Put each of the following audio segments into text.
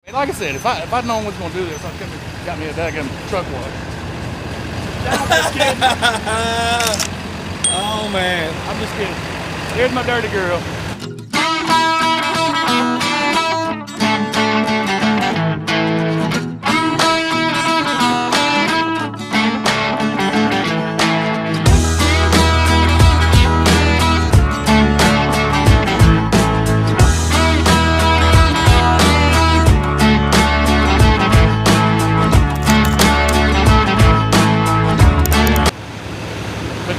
And like I said, if I'd known was gonna do this, I could have got me a daggone truck wash. I'm just kidding. Oh man, I'm just kidding. Here's my dirty girl.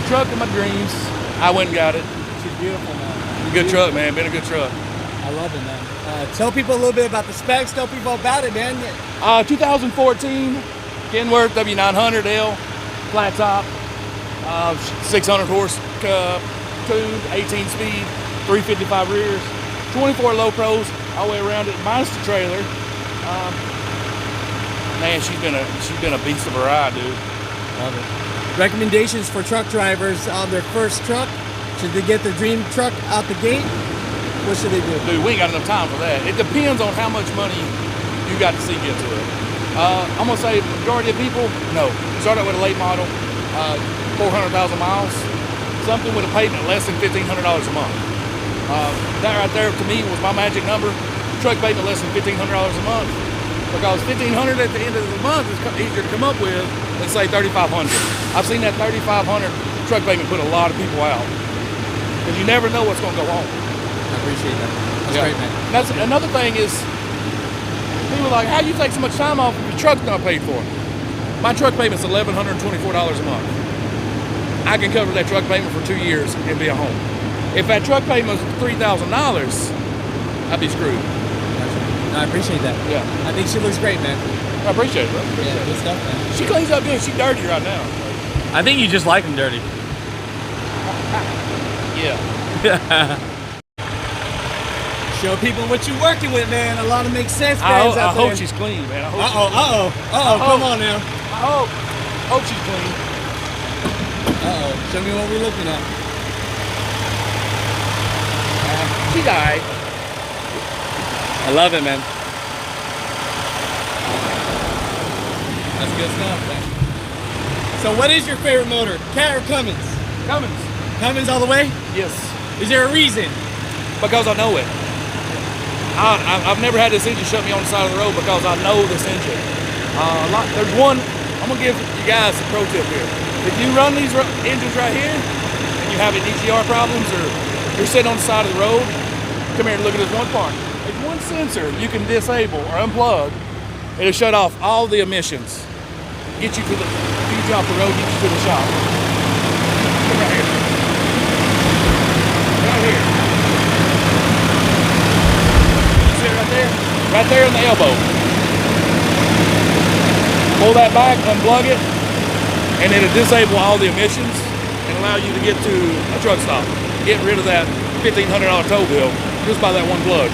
Truck of my dreams. I went and got it. she's beautiful, man. Good truck, man. Been a good truck. I love it, man. Tell people a little bit about the specs. Tell people about it, man. 2014 Kenworth W900L, flat top, 600 horse tuned, 18 speed, 355 rears, 24 low pros all the way around it, minus the trailer. Man, she's been a beast of a ride, dude. Love it. Recommendations for truck drivers on their first truck? Should they get their dream truck out the gate? What should they do? Dude, we ain't got enough time for that. It depends on how much money you got to sink into it. I'm gonna say the majority of people, no. Start out with a late model, 400,000 miles, something with a payment less than $1,500 a month. That right there to me was my magic number. Truck payment less than $1,500 a month, because $1,500 at the end of the month is easier to come up with than say $3,500. I've seen that $3,500 truck payment put a lot of people out, because you never know what's gonna go on. I appreciate that. That's great, man. That's another thing is, people are like, how do you take so much time off if your truck's not paid for? My truck payment's $1,124 a month. I can cover that truck payment for 2 years and be at home. If that truck payment was $3,000, I'd be screwed. No, I appreciate that. Yeah. I think she looks great, man. I appreciate it, bro. Yeah, good stuff, man. She cleans up good. She's dirty right now. I think you just like them dirty. Yeah. Show people what you're working with, man. A lot of make sense, I fans out there. hope she's clean, man. I hope Come on now. I hope she's clean. Show me what we're looking at. She's alright. I love it, man. That's good stuff, man. So what is your favorite motor? Cat or Cummins? Cummins. Cummins all the way? Yes. Is there a reason? Because I know it. I've never had this engine shut me on the side of the road because I know this engine. There's one, I'm gonna give you guys a pro tip here. If you run these engines right here and you have any EGR problems, or you're sitting on the side of the road, come here and look at this one part. There's one sensor you can disable or unplug. It'll shut off all the emissions. Get you to the, you drop the road, get you to the shop. Come right here. Right here. You see it right there? Right there in the elbow. Pull that back, unplug it, and it'll disable all the emissions and allow you to get to a truck stop. Get rid of that $1,500 tow bill just by that one plug.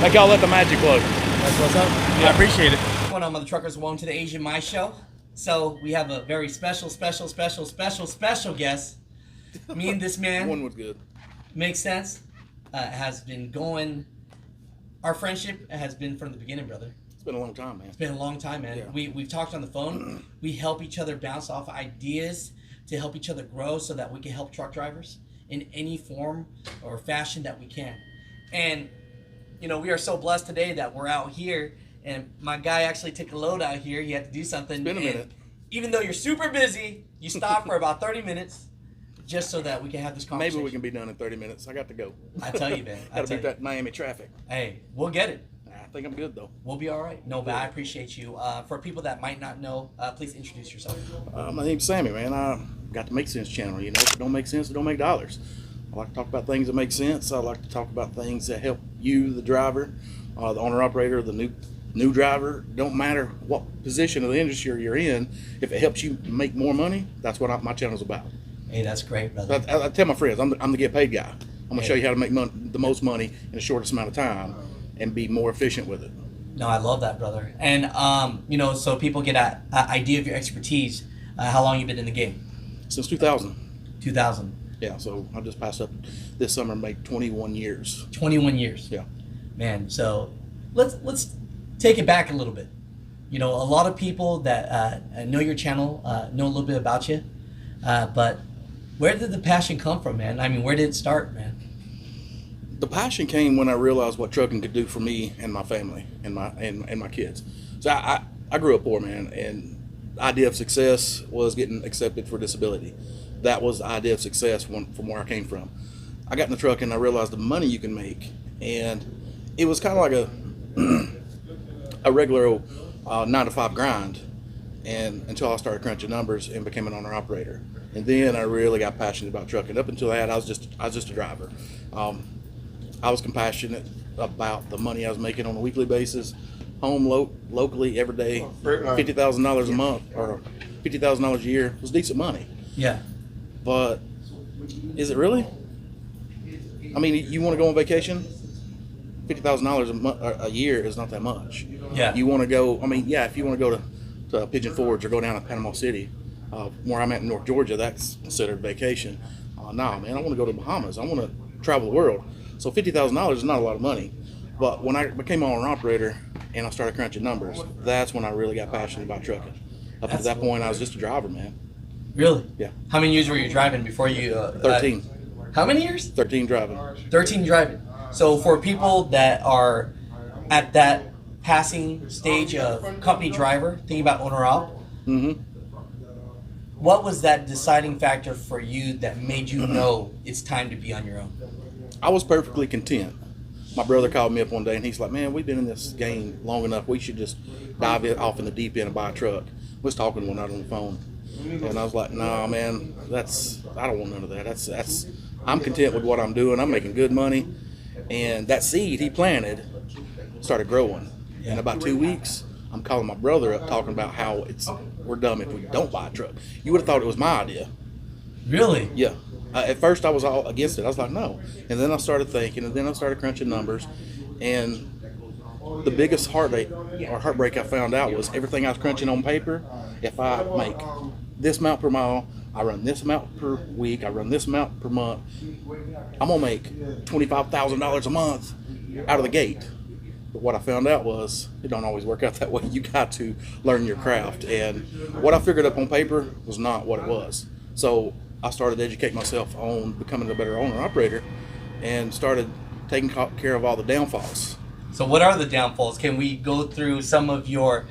They call that the magic plug. That's what's up. Yeah. I appreciate it. What's going on, mother truckers? Welcome to the Asian My Show. So we have a very special guest. Me and this man. One was good. MakeCents has been going. Our friendship has been from the beginning, brother. It's been a long time, man. It's been a long time, man. Yeah. We've talked on the phone. We help each other bounce off ideas to help each other grow so that we can help truck drivers in any form or fashion that we can. And, you know, we are so blessed today that we're out here, and my guy actually took a load out here. He had to do something. It's been a minute. Even though you're super busy, you stopped for about 30 minutes just so that we can have this conversation. Maybe we can be done in 30 minutes. I got to go. I tell you, man. Got to beat that Miami traffic. Hey, we'll get it. I think I'm good, though. We'll be all right. No, but I appreciate you. For people that might not know, please introduce yourself. My name's Sammy, man. I got the MakeCents channel. You know, if it don't make sense, it don't make dollars. I like to talk about things that make sense. I like to talk about things that help you, the driver, the owner-operator, the new driver. Don't matter what position of the industry you're in. If it helps you make more money, that's what my channel's about. Hey, that's great, brother. I tell my friends, I'm the get paid guy. I'm gonna show you how to make the most money in the shortest amount of time and be more efficient with it. No, I love that, brother. And you know, so people get an idea of your expertise. How long you been in the game? Since 2000. 2000. Yeah, so I just passed up this summer, make 21 years. 21 years. Yeah. Man, so let's take it back a little bit. You know, a lot of people that know your channel know a little bit about you, but where did the passion come from, man? I mean, where did it start, man? The passion came when I realized what trucking could do for me and my family and my kids. So I grew up poor, man, and the idea of success was getting accepted for disability. That was the idea of success from where I came from. I got in the truck and I realized the money you can make, and it was kind of like a regular old 9-to-5 grind, and until I started crunching numbers and became an owner operator, and then I really got passionate about trucking. Up until that, I was just a driver. I was compassionate about the money I was making on a weekly basis, home locally every day. $50,000 a month or $50,000 a year was decent money. Yeah. But is it really? I mean, you want to go on vacation? $50,000 a year is not that much. Yeah. You want to go? I mean, yeah. If you want to go to Pigeon Forge or go down to Panama City, where I'm at in North Georgia, that's considered vacation. Nah, man, I want to go to the Bahamas. I want to travel the world. So $50,000 is not a lot of money. But when I became an owner operator and I started crunching numbers, that's when I really got passionate about trucking. Up to that point, I was just a driver, man. Really? Yeah. How many years were you driving before you? 13. How many years? 13 driving. 13 driving. So for people that are at that passing stage of company driver, thinking about owner op, Mm-hmm. what was that deciding factor for you that made you know it's time to be on your own? I was perfectly content. My brother called me up one day and he's like, man, we've been in this game long enough. We should just dive off in the deep end and buy a truck. We was talking one night on the phone. And I was like, nah, man, I don't want none of that. I'm content with what I'm doing. I'm making good money. And that seed he planted started growing. In about 2 weeks, I'm calling my brother up talking about how we're dumb if we don't buy a truck. You would have thought it was my idea. Really? Yeah. At first, I was all against it. I was like, no. And then I started thinking, and then I started crunching numbers. And the biggest heartbreak I found out was everything I was crunching on paper. If I make this amount per mile, I run this amount per week, I run this amount per month, I'm going to make $25,000 a month out of the gate. But what I found out was it don't always work out that way. You got to learn your craft. And what I figured up on paper was not what it was. So I started to educate myself on becoming a better owner operator and started taking care of all the downfalls. So what are the downfalls? Can we go through some of your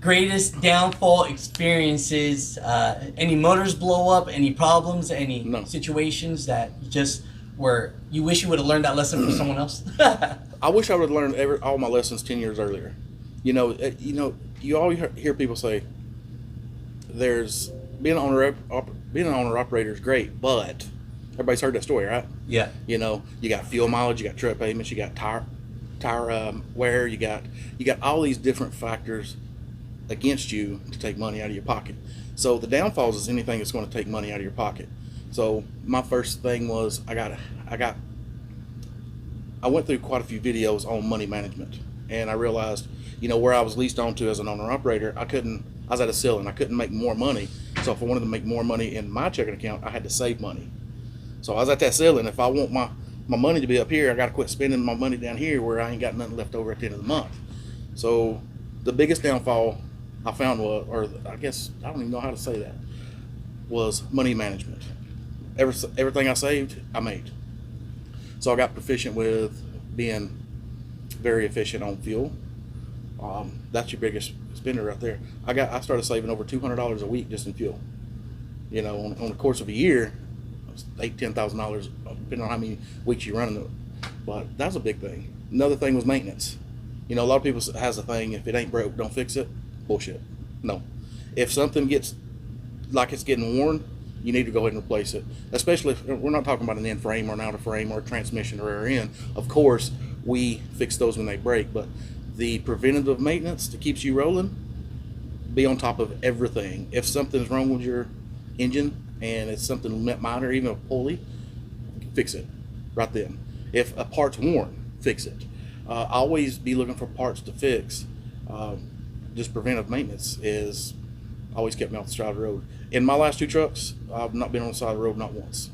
greatest downfall experiences? Any motors blow up? Any problems? Any situations that just where you wish you would have learned that lesson from someone else? I wish I would have learned all my lessons 10 years earlier. You always hear people say, "There's being an owner operator is great," but everybody's heard that story, right? Yeah. You got fuel mileage, you got truck payments, you got tire wear, you got all these different factors against you to take money out of your pocket. So the downfalls is anything that's going to take money out of your pocket. So my first thing was I went through quite a few videos on money management, and I realized, where I was leased onto as an owner operator, I was at a ceiling. I couldn't make more money. So if I wanted to make more money in my checking account, I had to save money. So I was at that ceiling. If I want my money to be up here, I got to quit spending my money down here where I ain't got nothing left over at the end of the month. So the biggest downfall I found was, or I guess I don't even know how to say that, was money management. Everything I saved, I made. So I got proficient with being very efficient on fuel. That's your biggest spender right there. I started saving over $200 a week just in fuel. On the course of a year, $8,000-$10,000, depending on how many weeks you're running it. But that was a big thing. Another thing was maintenance. A lot of people has a thing, if it ain't broke, don't fix it. Bullshit. No. If something gets like it's getting worn, you need to go ahead and replace it. Especially if we're not talking about an in frame or an out of frame or a transmission or rear end. Of course, we fix those when they break, but the preventative maintenance that keeps you rolling, be on top of everything. If something's wrong with your engine and it's something minor, even a pulley, fix it right then. If a part's worn, fix it. Always be looking for parts to fix. Just preventive maintenance is always kept me off the side of the road. In my last 2 trucks, I've not been on the side of the road not once.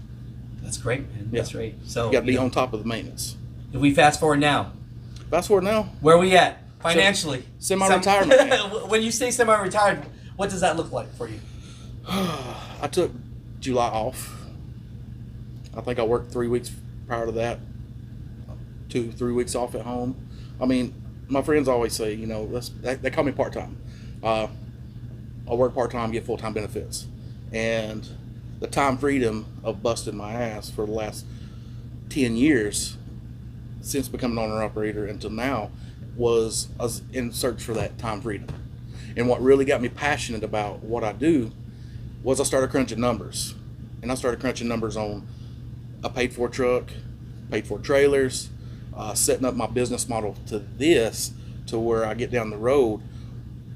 That's great, man. That's great. So you got to be on top of the maintenance. If we fast forward now, where where are we at? Financially. Semi-retirement, man. When you say semi-retired, what does that look like for you? I took July off. I think I worked 3 weeks prior to that. 2-3 weeks off at home. I mean, my friends always say, you know, they call me part-time. I work part-time, get full-time benefits. And the time freedom of busting my ass for the last 10 years, since becoming an owner-operator until now, was in search for that time freedom. And what really got me passionate about what I do was I started crunching numbers. And I started crunching numbers on a paid-for truck, paid-for trailers, setting up my business model to where I get down the road,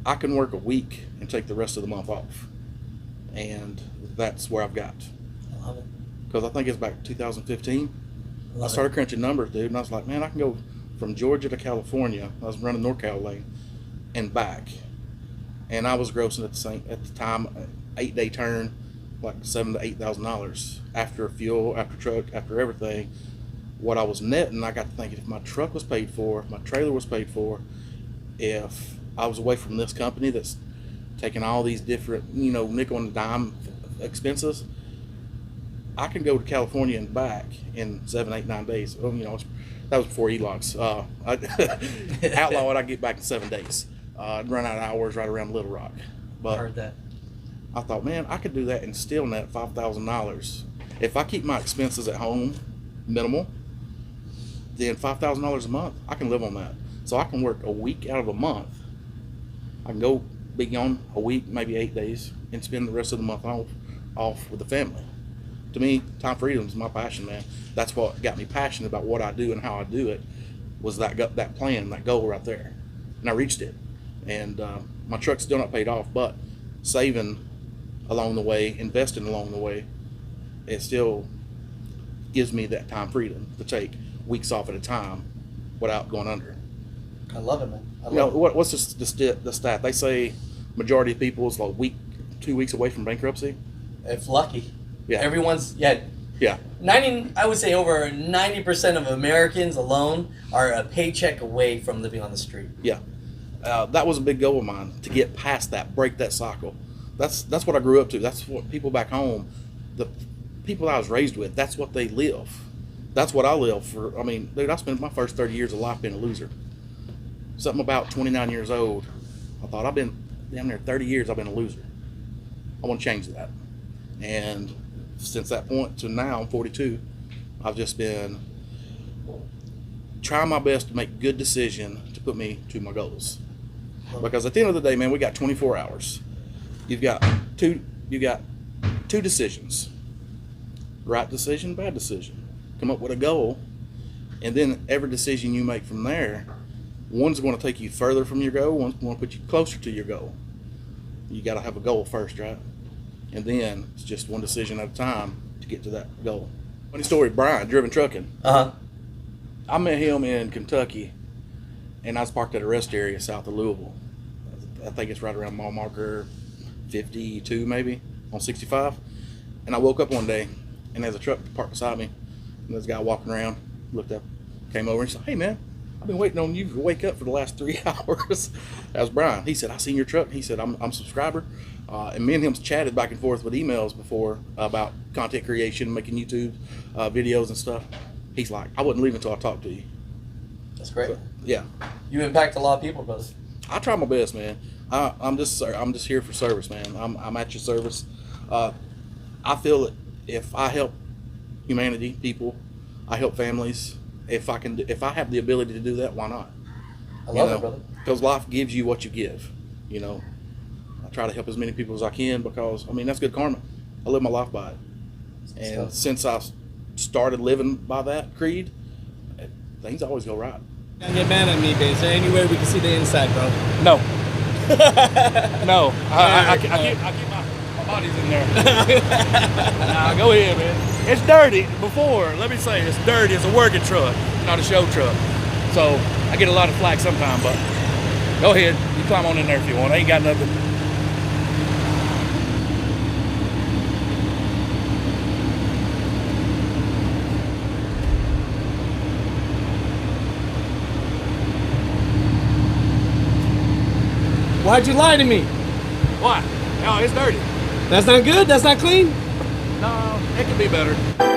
I can work a week and take the rest of the month off. And that's where I've got. I love it. Because I think it's back 2015. I started it. crunching numbers, dude, and I was like, man, I can go from Georgia to California. I was running NorCal lane and back. And I was grossing at the time, 8-day turn, like $7,000 to $8,000 after fuel, after truck, after everything. What I was netting, I got to thinking, if my truck was paid for, if my trailer was paid for, if I was away from this company that's taking all these different, you know, nickel and dime expenses, I can go to California and back in 7, 8, 9 days. Well, you know, that was before e-logs. Outlaw it, I get back in 7 days. I'd run out of hours right around Little Rock. But I heard that. I thought, man, I could do that and still net $5,000. If I keep my expenses at home minimal, then $5,000 a month, I can live on that. So I can work a week out of a month. I can go be gone a week, maybe 8 days, and spend the rest of the month off with the family. To me, time freedom is my passion, man. That's what got me passionate about what I do and how I do it, was that plan, that goal right there. And I reached it. And my truck's still not paid off, but saving along the way, investing along the way, it still gives me that time freedom to take weeks off at a time without going under. I love it, man. You know, what's the stat? They say majority of people is like 2 weeks away from bankruptcy. If lucky. Yeah. Everyone's, Yeah. 90, I would say over 90% of Americans alone are a paycheck away from living on the street. Yeah. That was a big goal of mine, to get past that, break that cycle. That's what I grew up to. That's what people back home, the people I was raised with, that's what they live. That's what I live for. I mean, dude, I spent my first 30 years of life being a loser. Something about 29 years old, I thought, I've been damn near 30 years I've been a loser. I want to change that. And since that point to now, I'm 42, I've just been trying my best to make good decisions to put me to my goals. Because at the end of the day, man, we got 24 hours. You've got two decisions. Right decision, bad decision. Come up with a goal, and then every decision you make from there, one's going to take you further from your goal, one's going to put you closer to your goal. You got to have a goal first, right? And then it's just one decision at a time to get to that goal. Funny story, Brian, driven trucking. I met him in Kentucky, and I was parked at a rest area south of Louisville. I think it's right around mile marker 52 maybe, on 65. And I woke up one day, and there's a truck parked beside me, and there's a guy walking around, looked up, came over and said, "Hey man, I've been waiting on you to wake up for the last 3 hours." That was Brian. He said, "I seen your truck." He said, I'm a subscriber. And me and him chatted back and forth with emails before about content creation, making YouTube videos and stuff. He's like, "I wouldn't leave until I talked to you." That's great. So, yeah. You impact a lot of people, brother. I try my best, man. I'm just here for service, man. I'm at your service. I feel that if I help humanity, people, I help families. If I have the ability to do that, why not? I love it, brother. Because life gives you what you give. You know, I try to help as many people as I can, because I mean that's good karma. I live my life by it, and since I started living by that creed, things always go right. Don't get mad at me, but is there any way we can see the inside, bro? No. No. I keep my body's in there. Nah, go ahead, man. It's dirty. Let me say, it's dirty. It's a working truck, not a show truck. So I get a lot of flack sometimes, but go ahead. You climb on in there if you want. I ain't got nothing. Why'd you lie to me? Why? No, it's dirty. That's not good? That's not clean? No, it could be better.